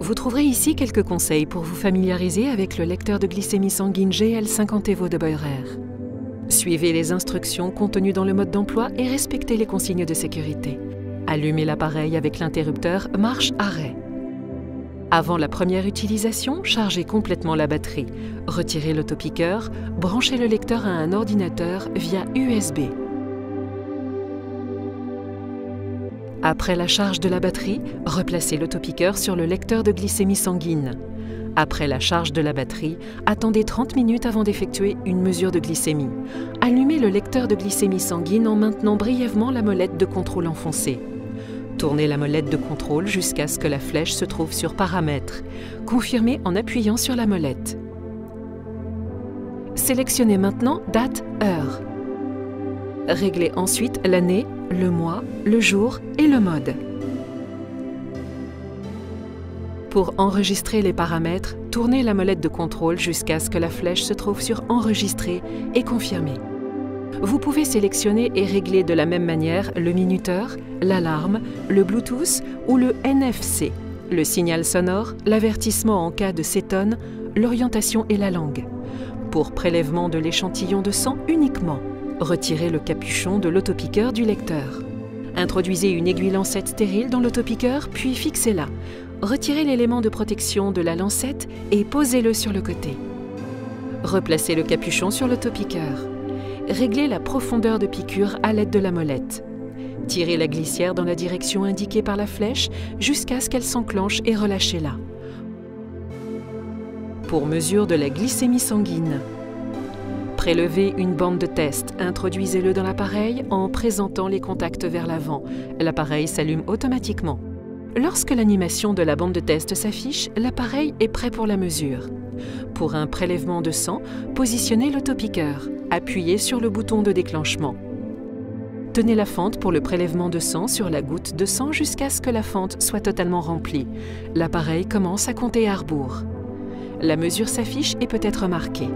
Vous trouverez ici quelques conseils pour vous familiariser avec le lecteur de glycémie sanguine GL50 Evo de Beurer. Suivez les instructions contenues dans le mode d'emploi et respectez les consignes de sécurité. Allumez l'appareil avec l'interrupteur marche-arrêt. Avant la première utilisation, chargez complètement la batterie. Retirez l'autopiqueur, branchez le lecteur à un ordinateur via USB. Après la charge de la batterie, replacez l'autopiqueur sur le lecteur de glycémie sanguine. Après la charge de la batterie, attendez 30 minutes avant d'effectuer une mesure de glycémie. Allumez le lecteur de glycémie sanguine en maintenant brièvement la molette de contrôle enfoncée. Tournez la molette de contrôle jusqu'à ce que la flèche se trouve sur Paramètres. Confirmez en appuyant sur la molette. Sélectionnez maintenant Date, Heure. Réglez ensuite l'année, le mois, le jour et le mode. Pour enregistrer les paramètres, tournez la molette de contrôle jusqu'à ce que la flèche se trouve sur Enregistrer et Confirmer. Vous pouvez sélectionner et régler de la même manière le minuteur, l'alarme, le Bluetooth ou le NFC, le signal sonore, l'avertissement en cas de cétone, l'orientation et la langue. Pour prélèvement de l'échantillon de sang uniquement, retirez le capuchon de l'autopiqueur du lecteur. Introduisez une aiguille lancette stérile dans l'autopiqueur, puis fixez-la. Retirez l'élément de protection de la lancette et posez-le sur le côté. Replacez le capuchon sur l'autopiqueur. Réglez la profondeur de piqûre à l'aide de la molette. Tirez la glissière dans la direction indiquée par la flèche jusqu'à ce qu'elle s'enclenche et relâchez-la. Pour mesure de la glycémie sanguine, prélevez une bande de test, introduisez-le dans l'appareil en présentant les contacts vers l'avant. L'appareil s'allume automatiquement. Lorsque l'animation de la bande de test s'affiche, l'appareil est prêt pour la mesure. Pour un prélèvement de sang, positionnez l'autopiqueur. Appuyez sur le bouton de déclenchement. Tenez la fente pour le prélèvement de sang sur la goutte de sang jusqu'à ce que la fente soit totalement remplie. L'appareil commence à compter à rebours. La mesure s'affiche et peut être marquée.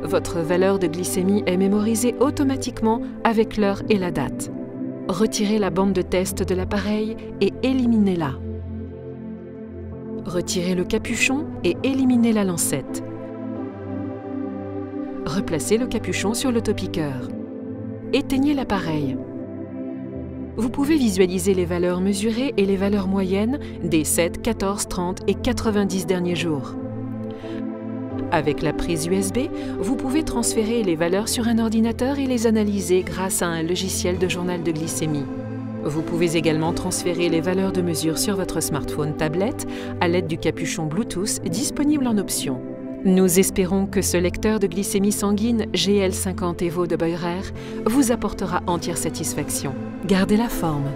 Votre valeur de glycémie est mémorisée automatiquement avec l'heure et la date. Retirez la bande de test de l'appareil et éliminez-la. Retirez le capuchon et éliminez la lancette. Replacez le capuchon sur l'autopiqueur. Éteignez l'appareil. Vous pouvez visualiser les valeurs mesurées et les valeurs moyennes des 7, 14, 30 et 90 derniers jours. Avec la prise USB, vous pouvez transférer les valeurs sur un ordinateur et les analyser grâce à un logiciel de journal de glycémie. Vous pouvez également transférer les valeurs de mesure sur votre smartphone tablette à l'aide du capuchon Bluetooth disponible en option. Nous espérons que ce lecteur de glycémie sanguine GL50 Evo de Beurer vous apportera entière satisfaction. Gardez la forme.